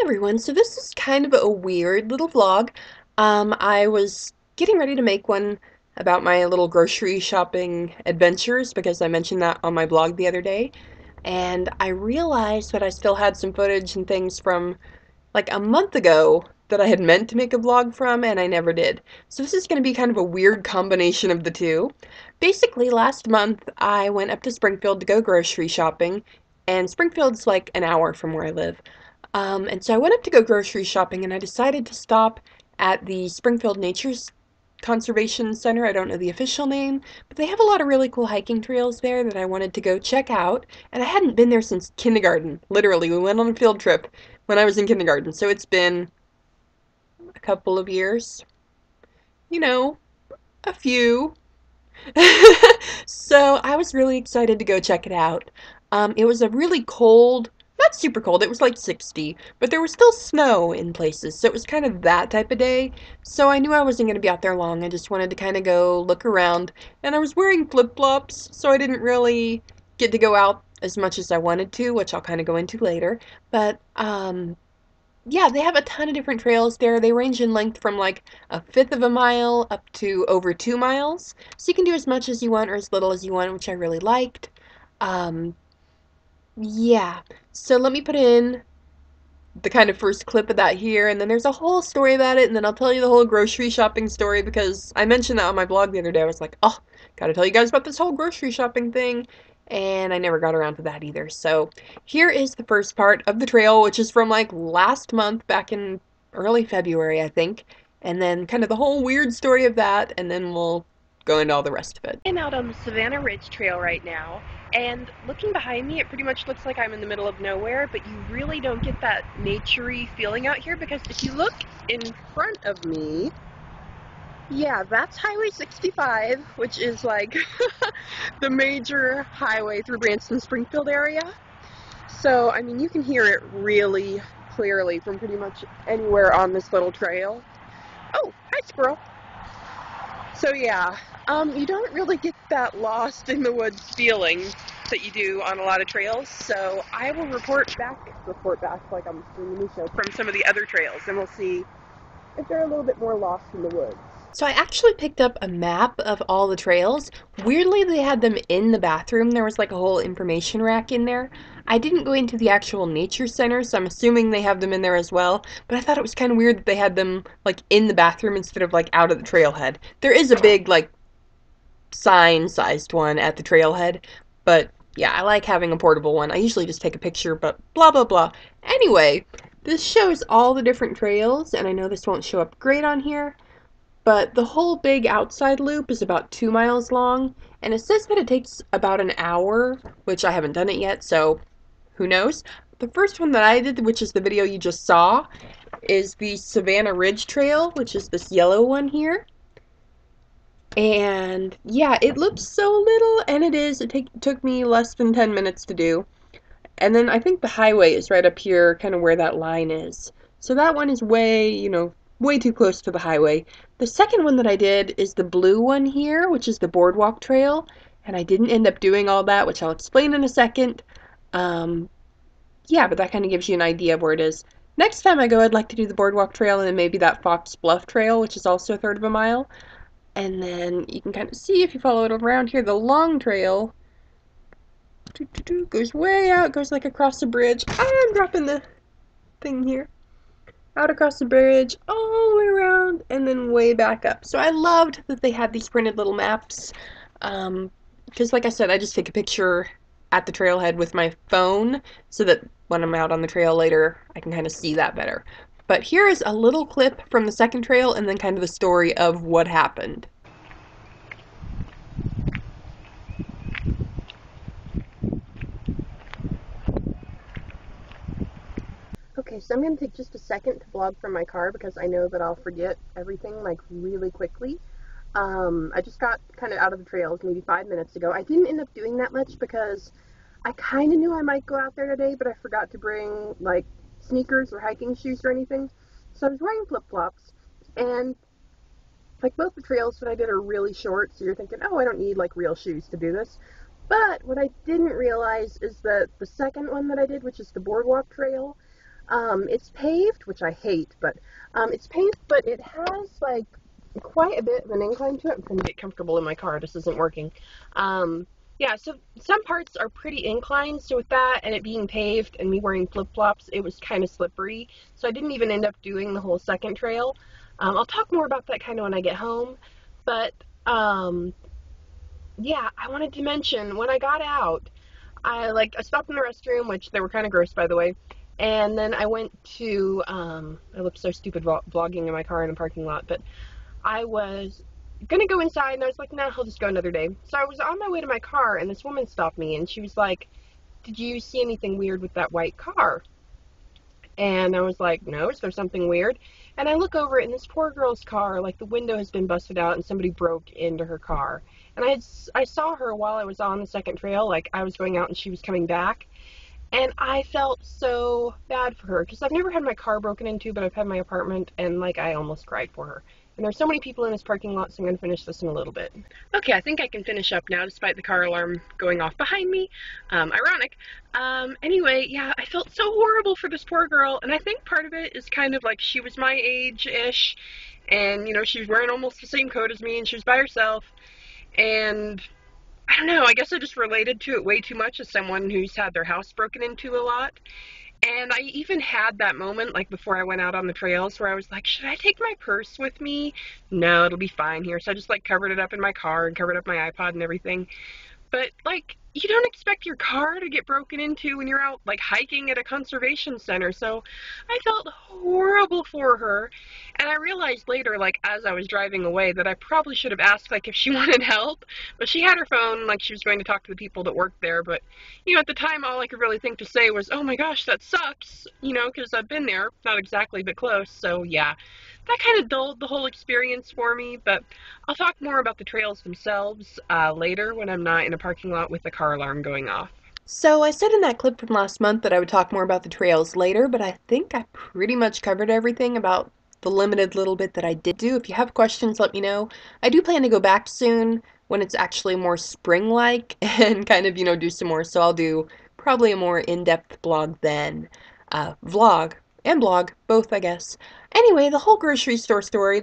Everyone, so this is kind of a weird little vlog. I was getting ready to make one about my little grocery shopping adventures because I mentioned that on my blog the other day, and I realized that I still had some footage and things from like a month ago that I had meant to make a vlog from and I never did. So this is going to be kind of a weird combination of the two. Basically, last month I went up to Springfield to go grocery shopping, and Springfield's like an hour from where I live. And so I went up to go grocery shopping and I decided to stop at the Springfield Nature Conservation Center. I don't know the official name, but they have a lot of really cool hiking trails there that I wanted to go check out. And I hadn't been there since kindergarten. Literally, we went on a field trip when I was in kindergarten. So it's been a couple of years. You know, a few. So I was really excited to go check it out. It was a really cold, not super cold, it was like 60, but there was still snow in places, so it was kind of that type of day. So I knew I wasn't going to be out there long. I just wanted to kind of go look around, and I was wearing flip-flops, so I didn't really get to go out as much as I wanted to, which I'll kind of go into later. But yeah, they have a ton of different trails there. They range in length from like a fifth of a mile up to over 2 miles. So you can do as much as you want or as little as you want, which I really liked. Um, yeah. So let me put in the kind of first clip of that here, and then there's a whole story about it, and then I'll tell you the whole grocery shopping story because I mentioned that on my blog the other day. I was like, oh, gotta tell you guys about this whole grocery shopping thing, and I never got around to that either. So here is the first part of the trail, which is from like last month, back in early February, I think, and then kind of the whole weird story of that, and then we'll go into all the rest of it. I'm out on the Savannah Ridge Trail right now, and looking behind me, it pretty much looks like I'm in the middle of nowhere, but you really don't get that naturey feeling out here because if you look in front of me, yeah, that's Highway 65, which is like the major highway through Branson Springfield area. So, I mean, you can hear it really clearly from pretty much anywhere on this little trail. Oh, hi squirrel. So yeah, you don't really get that lost in the woods feeling that you do on a lot of trails, so I will report back like I'm doing a new show from some of the other trails, and we'll see if they're a little bit more lost in the woods. So I actually picked up a map of all the trails. Weirdly, they had them in the bathroom. There was like a whole information rack in there. I didn't go into the actual nature center, so I'm assuming they have them in there as well, but I thought it was kind of weird that they had them like in the bathroom instead of like out at the trailhead. There is a big like sign-sized one at the trailhead, but yeah, I like having a portable one. I usually just take a picture, but blah blah blah. Anyway, this shows all the different trails, and I know this won't show up great on here, but the whole big outside loop is about 2 miles long, and it says that it takes about an hour, which I haven't done it yet, so who knows. The first one that I did, which is the video you just saw, is the Savannah Ridge Trail, which is this yellow one here. And yeah, it looks so little, and it is. It took me less than 10 minutes to do. And then I think the highway is right up here, kind of where that line is. So that one is way, way too close to the highway. The second one that I did is the blue one here, which is the boardwalk trail. And I didn't end up doing all that, which I'll explain in a second. Yeah, but that kind of gives you an idea of where it is. Next time I go, I'd like to do the boardwalk trail and then maybe that Fox Bluff trail, which is also a third of a mile. And then you can kind of see if you follow it around here, the long trail goes way out, goes like across the bridge. Oh, I'm dropping the thing here. Out across the bridge, all the way around, and then way back up. So I loved that they had these printed little maps, because like I said, I just take a picture at the trailhead with my phone, so that when I'm out on the trail later, I can kind of see that better. But here is a little clip from the second trail, and then kind of the story of what happened. Okay, so I'm going to take just a second to vlog from my car because I know that I'll forget everything like really quickly. I just got kind of out of the trails maybe 5 minutes ago. I didn't end up doing that much because I kind of knew I might go out there today, but I forgot to bring like sneakers or hiking shoes or anything. So I was wearing flip-flops, and like both the trails that I did are really short, so you're thinking, oh, I don't need like real shoes to do this. But what I didn't realize is that the second one that I did, which is the boardwalk trail, It's paved, which I hate, but it's paved, but it has like quite a bit of an incline to it. I'm trying to get comfortable in my car. This isn't working. Yeah, so some parts are pretty inclined. So with that and it being paved and me wearing flip-flops, it was kind of slippery. So I didn't even end up doing the whole second trail. I'll talk more about that kind of when I get home. But yeah, I wanted to mention when I got out, I stopped in the restroom, which they were kind of gross, by the way. And then I went to I look so stupid vlogging in my car in a parking lot, but I was gonna go inside, and I was like, nah, I'll just go another day. So I was on my way to my car, and this woman stopped me, and she was like, "Did you see anything weird with that white car?" And I was like, "No, is there something weird?" And I look over, and this poor girl's car, like the window has been busted out, and somebody broke into her car. And I saw her while I was on the second trail, like I was going out and she was coming back. And I felt so bad for her because I've never had my car broken into, but I've had my apartment, and like I almost cried for her. And there's so many people in this parking lot, so I'm going to finish this in a little bit. Okay, I think I can finish up now despite the car alarm going off behind me. Ironic. Anyway, yeah, I felt so horrible for this poor girl, and I think part of it is kind of like she was my age-ish, and you know, she was wearing almost the same coat as me, and she was by herself, and I don't know, I guess I just related to it way too much as someone who's had their house broken into a lot. And I even had that moment, like before I went out on the trails, where I was like, should I take my purse with me? No, it'll be fine here. So I just like covered it up in my car and covered up my iPod and everything. But like, you don't expect your car to get broken into when you're out like hiking at a conservation center. So I felt horrible for her. And I realized later, like as I was driving away, that I probably should have asked like if she wanted help. But she had her phone, like she was going to talk to the people that worked there. But you know, at the time, all I could really think to say was, "Oh my gosh, that sucks." You know, because I've been there, not exactly, but close. So yeah, that kind of dulled the whole experience for me. But I'll talk more about the trails themselves later when I'm not in a parking lot with the car alarm going off. So I said in that clip from last month that I would talk more about the trails later, but I think I pretty much covered everything about the limited little bit that I did do. If you have questions, let me know. I do plan to go back soon when it's actually more spring-like and kind of, do some more. So I'll do probably a more in-depth blog then. Vlog and blog, both, I guess. Anyway, the whole grocery store story.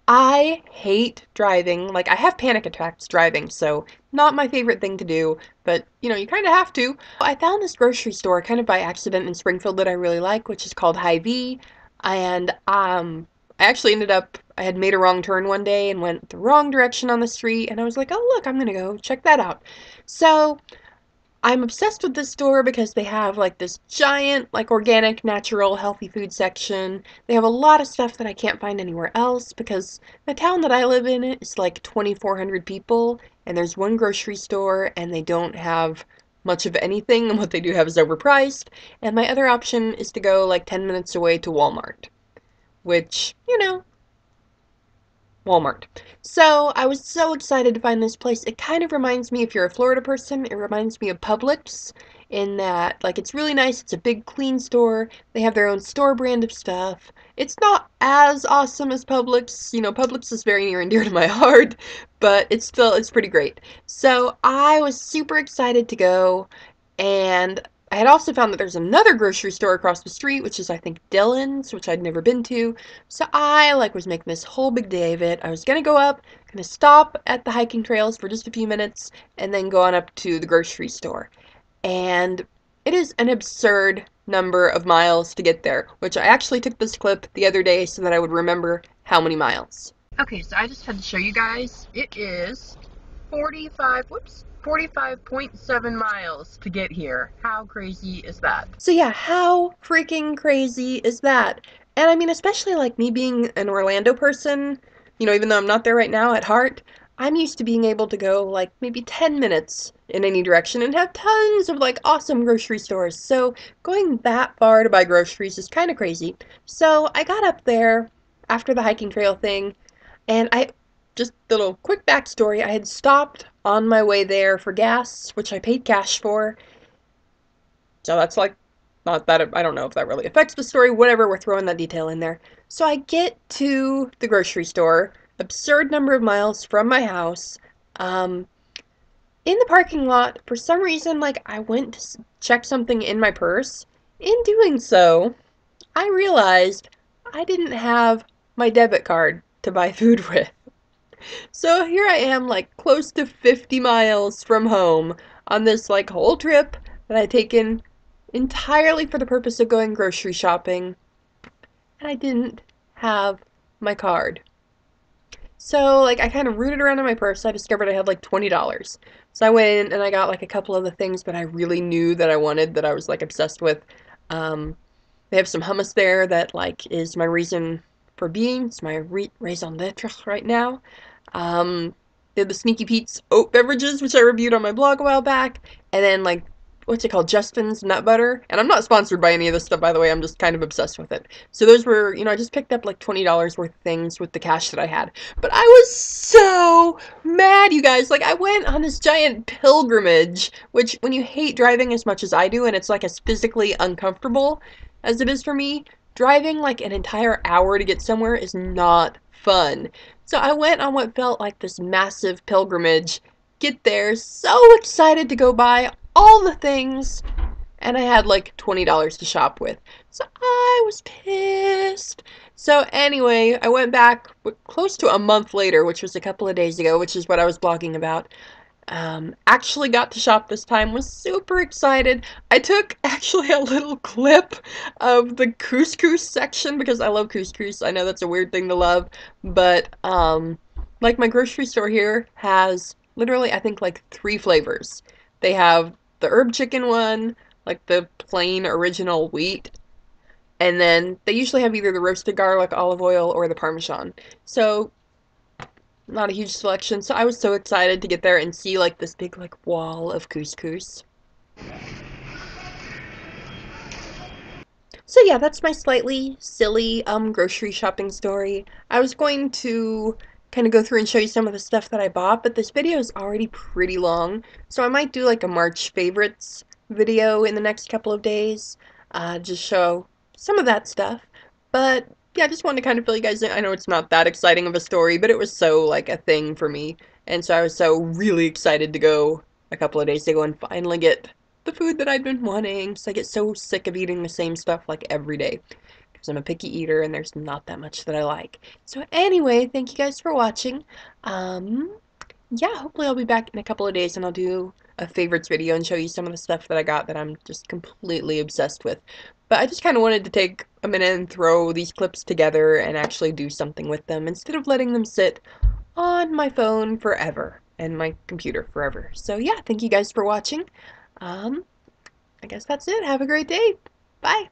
I hate driving. Like, I have panic attacks driving, so not my favorite thing to do, but you kind of have to. I found this grocery store kind of by accident in Springfield that I really like, which is called Hy-Vee, and I actually I had made a wrong turn one day and went the wrong direction on the street, and I was like, oh, look, I'm gonna go check that out. So, I'm obsessed with this store because they have like this giant, like organic, natural, healthy food section. They have a lot of stuff that I can't find anywhere else because the town that I live in is like 2,400 people and there's one grocery store and they don't have much of anything and what they do have is overpriced. And my other option is to go like 10 minutes away to Walmart, which, Walmart. So I was so excited to find this place. It kind of reminds me, if you're a Florida person, it reminds me of Publix in that, like, it's really nice. It's a big, clean store. They have their own store brand of stuff. It's not as awesome as Publix. Publix is very near and dear to my heart, but it's pretty great. So I was super excited to go, and I had also found that there's another grocery store across the street, which is, I think, Dillon's, which I'd never been to. So I was making this whole big day of it. I was gonna go up, gonna stop at the hiking trails for just a few minutes, and then go on up to the grocery store. And it is an absurd number of miles to get there, which I actually took this clip the other day so that I would remember how many miles. Okay, so I just had to show you guys. It is 45.7 miles to get here. How crazy is that? So yeah, how freaking crazy is that? And I mean, especially like me being an Orlando person, even though I'm not there right now at heart, I'm used to being able to go like maybe 10 minutes in any direction and have tons of like awesome grocery stores. So going that far to buy groceries is kind of crazy. So I got up there after the hiking trail thing, and just a little quick backstory, I had stopped on my way there for gas, which I paid cash for, so that's like, not that, I don't know if that really affects the story, whatever, we're throwing that detail in there. So I get to the grocery store, absurd number of miles from my house. Um, in the parking lot, for some reason, like, I went to check something in my purse. in doing so, I realized I didn't have my debit card to buy food with. So here I am, like close to 50 miles from home on this like whole trip that I'd taken entirely for the purpose of going grocery shopping, and I didn't have my card. So, like, I kind of rooted around in my purse. I discovered I had like $20. So I went in and I got like a couple of the things that I really knew that I wanted, that I was like obsessed with. Um, they have some hummus there that like is my reason for being. It's my raison d'etre right now. They have the Sneaky Pete's oat beverages, which I reviewed on my blog a while back, and then like what's it called, Justin's nut butter. And I'm not sponsored by any of this stuff, by the way. I'm just kind of obsessed with it. So those were, I just picked up like $20 worth of things with the cash that I had. But I was so mad, you guys. Like, I went on this giant pilgrimage, which when you hate driving as much as I do, and it's like as physically uncomfortable as it is for me, driving like an entire hour to get somewhere is not fun. So I went on what felt like this massive pilgrimage, get there, so excited to go buy all the things, and I had like $20 to shop with. So I was pissed. So anyway, I went back close to a month later, which was a couple of days ago, which is what I was blogging about. Actually got to shop this time, was super excited. I took actually a little clip of the couscous section because I love couscous. I know that's a weird thing to love, but like my grocery store here has literally I think like three flavors. They have the herb chicken one, like the plain original wheat, and then they usually have either the roasted garlic, olive oil, or the Parmesan. So not a huge selection, so I was so excited to get there and see like this big like wall of couscous. So yeah, that's my slightly silly grocery shopping story. I was going to kind of go through and show you some of the stuff that I bought, but this video is already pretty long, so I might do like a March favorites video in the next couple of days, just show some of that stuff. But yeah, I just wanted to kind of fill you guys in. I know it's not that exciting of a story, but it was so like a thing for me, and so I was so really excited to go a couple of days ago and finally get the food that I'd been wanting. So I get so sick of eating the same stuff like every day because I'm a picky eater and there's not that much that I like. So anyway, thank you guys for watching. Um, yeah, hopefully I'll be back in a couple of days and I'll do a favorites video and show you some of the stuff that I got that I'm just completely obsessed with. But I just kind of wanted to take a minute and throw these clips together and actually do something with them instead of letting them sit on my phone forever and my computer forever. So yeah, thank you guys for watching. Um, I guess that's it. Have a great day. Bye.